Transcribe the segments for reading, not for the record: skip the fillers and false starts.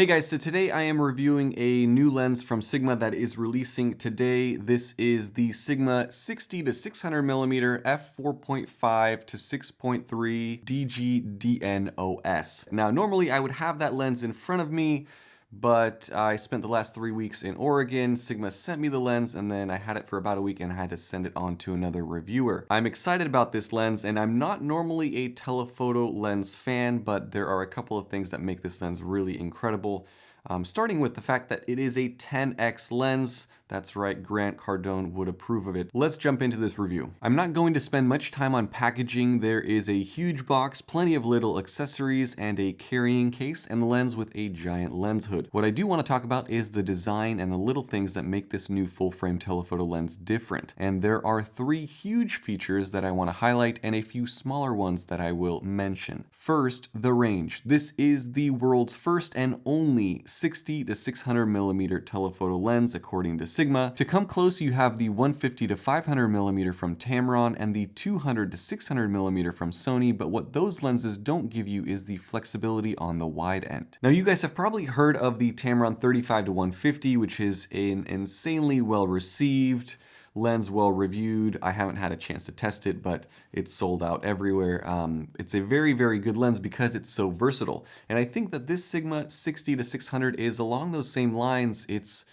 Hey guys, so today I am reviewing a new lens from Sigma that is releasing today. This is the Sigma 60 to 600 millimeter f4.5 to 6.3 DG-DNOS. Now, normally I would have that lens in front of me, but I spent the last 3 weeks in Oregon. Sigma sent me the lens and then I had it for about a week and I had to send it on to another reviewer. I'm excited about this lens and I'm not normally a telephoto lens fan, but there are a couple of things that make this lens really incredible. Starting with the fact that it is a 10X lens. That's right, Grant Cardone would approve of it. Let's jump into this review. I'm not going to spend much time on packaging. There is a huge box, plenty of little accessories, and a carrying case, and the lens with a giant lens hood. What I do want to talk about is the design and the little things that make this new full-frame telephoto lens different. And there are 3 huge features that I want to highlight and a few smaller ones that I will mention. First, the range. This is the world's first and only 60 to 600 millimeter telephoto lens according to Sigma. To come close, you have the 150 to 500 millimeter from Tamron and the 200 to 600 millimeter from Sony, but what those lenses don't give you is the flexibility on the wide end. Now, you guys have probably heard of the Tamron 35 to 150, which is an insanely well received lens, well reviewed. I haven't had a chance to test it, but it's sold out everywhere. It's a very, very good lens because it's so versatile. And I think that this Sigma 60 to 600 is along those same lines. It's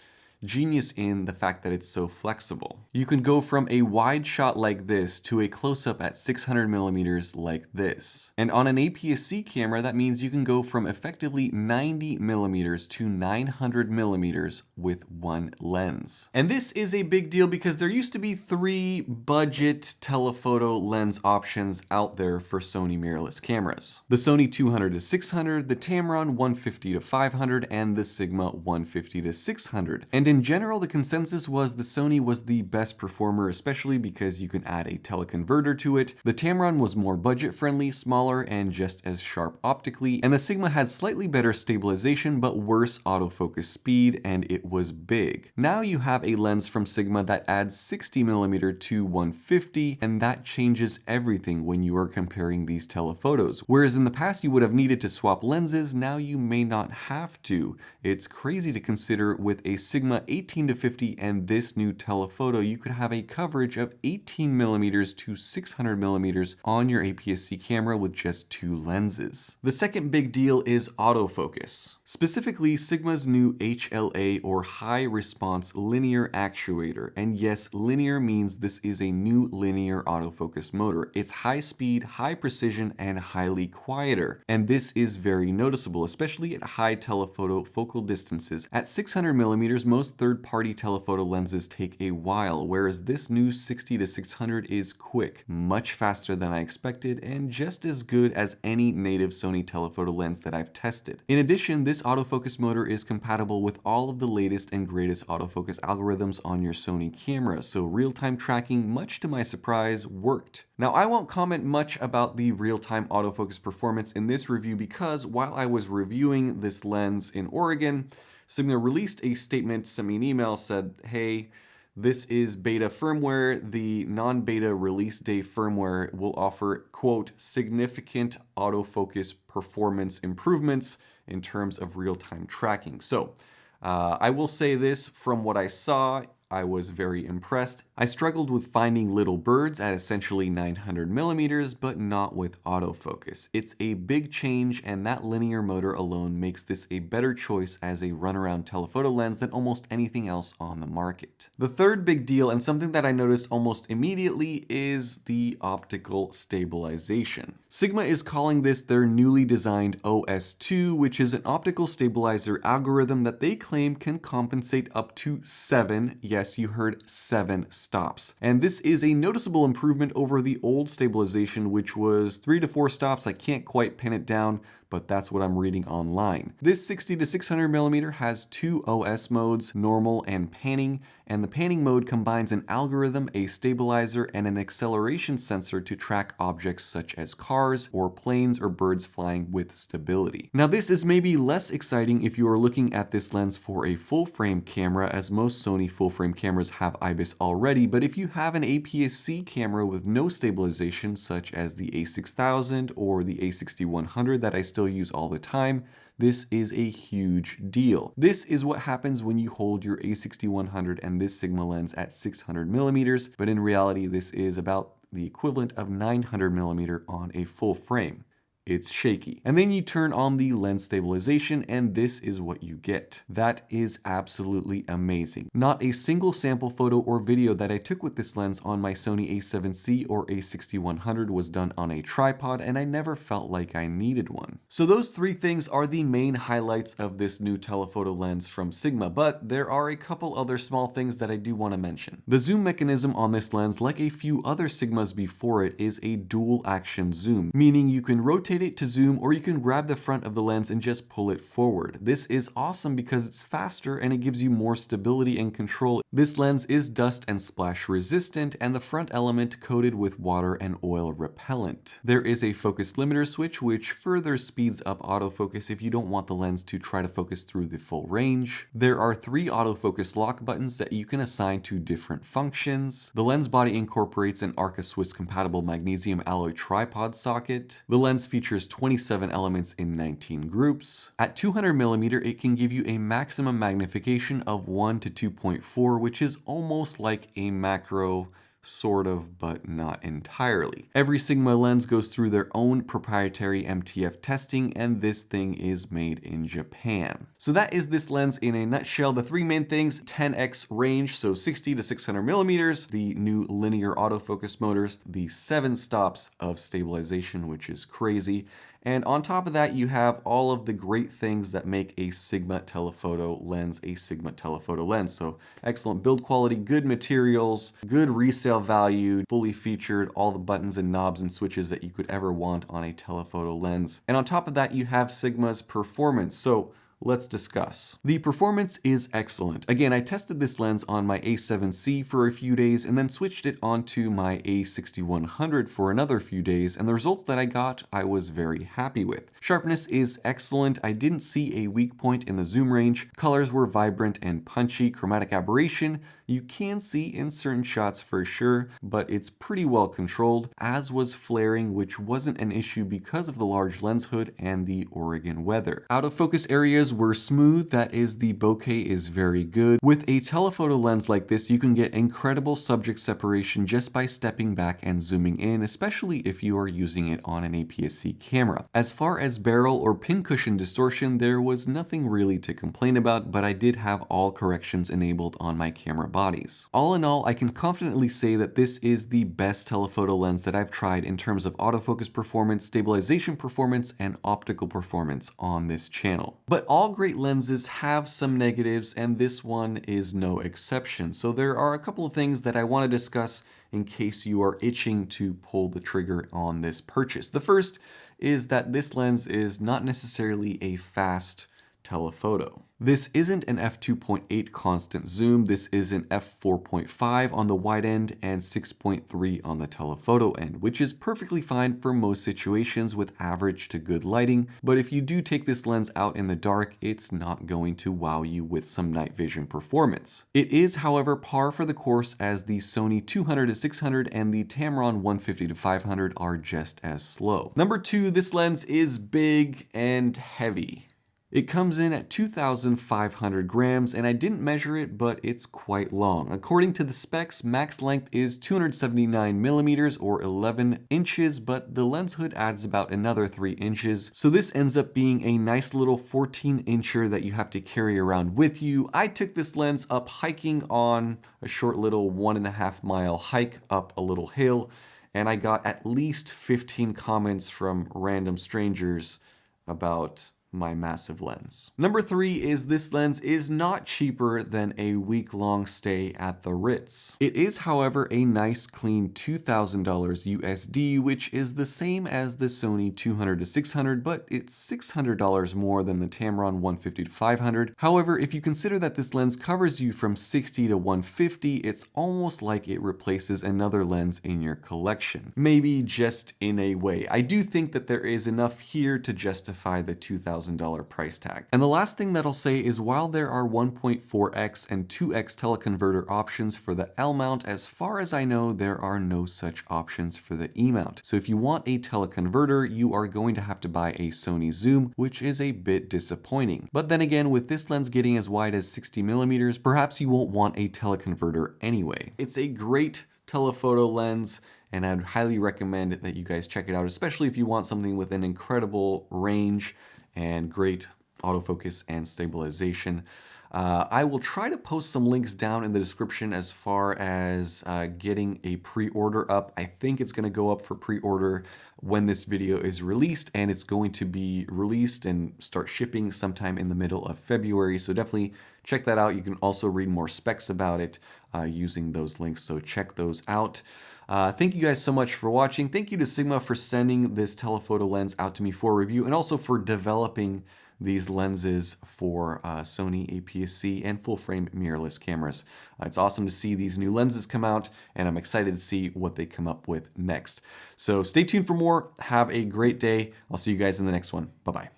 genius in the fact that it's so flexible. You can go from a wide shot like this to a close-up at 600 millimeters like this. And on an APS-C camera, that means you can go from effectively 90 millimeters to 900 millimeters with one lens. And this is a big deal because there used to be 3 budget telephoto lens options out there for Sony mirrorless cameras. The Sony 200 to 600, the Tamron 150 to 500, and the Sigma 150 to 600. And in general, the consensus was the Sony was the best performer, especially because you can add a teleconverter to it. The Tamron was more budget-friendly, smaller, and just as sharp optically, and the Sigma had slightly better stabilization but worse autofocus speed, and it was big. Now you have a lens from Sigma that adds 60mm to 150, and that changes everything when you are comparing these telephotos. Whereas in the past you would have needed to swap lenses, now you may not have to. It's crazy to consider with a Sigma 18 to 50 and this new telephoto, you could have a coverage of 18mm to 600mm on your APS-C camera with just 2 lenses. The second big deal is autofocus. Specifically, Sigma's new HLA or high response linear actuator. And yes, linear means this is a new linear autofocus motor. It's high speed, high precision, and highly quieter. And this is very noticeable, especially at high telephoto focal distances. At 600mm, most third-party telephoto lenses take a while, whereas this new 60 to 600 is quick, much faster than I expected, and just as good as any native Sony telephoto lens that I've tested. In addition, this autofocus motor is compatible with all of the latest and greatest autofocus algorithms on your Sony camera, so real-time tracking, much to my surprise, worked. Now, I won't comment much about the real-time autofocus performance in this review because while I was reviewing this lens in Oregon, Sigma released a statement, sent me an email, said, hey, this is beta firmware. The non-beta release day firmware will offer, quote, significant autofocus performance improvements in terms of real-time tracking. So I will say this, from what I saw, I was very impressed. I struggled with finding little birds at essentially 900mm, but not with autofocus. It's a big change, and that linear motor alone makes this a better choice as a runaround telephoto lens than almost anything else on the market. The third big deal, and something that I noticed almost immediately, is the optical stabilization. Sigma is calling this their newly designed OS2, which is an optical stabilizer algorithm that they claim can compensate up to 7, yes, you heard 7 stops. And this is a noticeable improvement over the old stabilization, which was 3 to 4 stops. I can't quite pin it down, but that's what I'm reading online. This 60 to 600mm has 2 OS modes, normal and panning, and the panning mode combines an algorithm, a stabilizer, and an acceleration sensor to track objects such as cars or planes or birds flying with stability. Now, this is maybe less exciting if you are looking at this lens for a full-frame camera, as most Sony full-frame cameras have IBIS already, but if you have an APS-C camera with no stabilization, such as the A6000 or the A6100 that I still use all the time, this is a huge deal. This is what happens when you hold your a6100 and this Sigma lens at 600 millimeters, but in reality, this is about the equivalent of 900 millimeter on a full frame. It's shaky. And then you turn on the lens stabilization and this is what you get. That is absolutely amazing. Not a single sample photo or video that I took with this lens on my Sony a7C or a6100 was done on a tripod, and I never felt like I needed one. So those three things are the main highlights of this new telephoto lens from Sigma, but there are a couple other small things that I do want to mention. The zoom mechanism on this lens, like a few other Sigmas before it, is a dual action zoom, meaning you can rotate it to zoom or you can grab the front of the lens and just pull it forward. This is awesome because it's faster and it gives you more stability and control. This lens is dust and splash resistant and the front element coated with water and oil repellent. There is a focus limiter switch which further speeds up autofocus if you don't want the lens to try to focus through the full range. There are 3 autofocus lock buttons that you can assign to different functions. The lens body incorporates an Arca Swiss compatible magnesium alloy tripod socket. The lens features 27 elements in 19 groups. At 200 millimeter, it can give you a maximum magnification of 1 to 2.4, which is almost like a macro, sort of, but not entirely. Every Sigma lens goes through their own proprietary MTF testing, and this thing is made in Japan. So that is this lens in a nutshell. The 3 main things: 10x range, so 60 to 600 millimeters, the new linear autofocus motors, the 7 stops of stabilization, which is crazy. And on top of that, you have all of the great things that make a Sigma telephoto lens a Sigma telephoto lens. So excellent build quality, good materials, good resale value, fully featured, all the buttons and knobs and switches that you could ever want on a telephoto lens. And on top of that, you have Sigma's performance. So let's discuss. The performance is excellent. Again, I tested this lens on my a7C for a few days and then switched it onto my a6100 for another few days, and the results that I got, I was very happy with. Sharpness is excellent. I didn't see a weak point in the zoom range. Colors were vibrant and punchy. Chromatic aberration, you can see in certain shots for sure, but it's pretty well controlled, as was flaring, which wasn't an issue because of the large lens hood and the Oregon weather. Out of focus areas were smooth, that is, the bokeh is very good. With a telephoto lens like this, you can get incredible subject separation just by stepping back and zooming in, especially if you are using it on an APS-C camera. As far as barrel or pincushion distortion, there was nothing really to complain about, but I did have all corrections enabled on my camera bodies. All in all, I can confidently say that this is the best telephoto lens that I've tried in terms of autofocus performance, stabilization performance, and optical performance on this channel. But all great lenses have some negatives, and this one is no exception. So there are a couple of things that I want to discuss in case you are itching to pull the trigger on this purchase. The first is that this lens is not necessarily a fast telephoto. This isn't an f2.8 constant zoom, this is an f4.5 on the wide end and 6.3 on the telephoto end, which is perfectly fine for most situations with average to good lighting, but if you do take this lens out in the dark, it's not going to wow you with some night vision performance. It is, however, par for the course, as the Sony 200-600 and the Tamron 150-500 are just as slow. Number 2, this lens is big and heavy. It comes in at 2,500 grams, and I didn't measure it, but it's quite long. According to the specs, max length is 279 millimeters or 11 inches, but the lens hood adds about another 3 inches. So this ends up being a nice little 14-incher that you have to carry around with you. I took this lens up hiking on a short little 1.5 mile hike up a little hill, and I got at least 15 comments from random strangers about my massive lens. Number 3 is this lens is not cheaper than a week-long stay at the Ritz. It is, however, a nice clean $2,000 USD, which is the same as the Sony 200-600, but it's $600 more than the Tamron 150-500. However, if you consider that this lens covers you from 60 to 150, it's almost like it replaces another lens in your collection. Maybe just in a way. I do think that there is enough here to justify the $2,000 $1,000 price tag. And the last thing that I'll say is while there are 1.4x and 2x teleconverter options for the L mount, as far as I know, there are no such options for the E mount. So if you want a teleconverter, you are going to have to buy a Sony zoom, which is a bit disappointing. But then again, with this lens getting as wide as 60 millimeters, perhaps you won't want a teleconverter anyway. It's a great telephoto lens, and I'd highly recommend that you guys check it out, especially if you want something with an incredible range and great autofocus and stabilization. I will try to post some links down in the description as far as getting a pre-order up. I think it's going to go up for pre-order when this video is released, and it's going to be released and start shipping sometime in the middle of February. So definitely check that out. You can also read more specs about it using those links, so check those out. Thank you guys so much for watching. Thank you to Sigma for sending this telephoto lens out to me for review, and also for developing these lenses for Sony APS-C and full frame mirrorless cameras. It's awesome to see these new lenses come out, and I'm excited to see what they come up with next. So stay tuned for more. Have a great day. I'll see you guys in the next one. Bye-bye.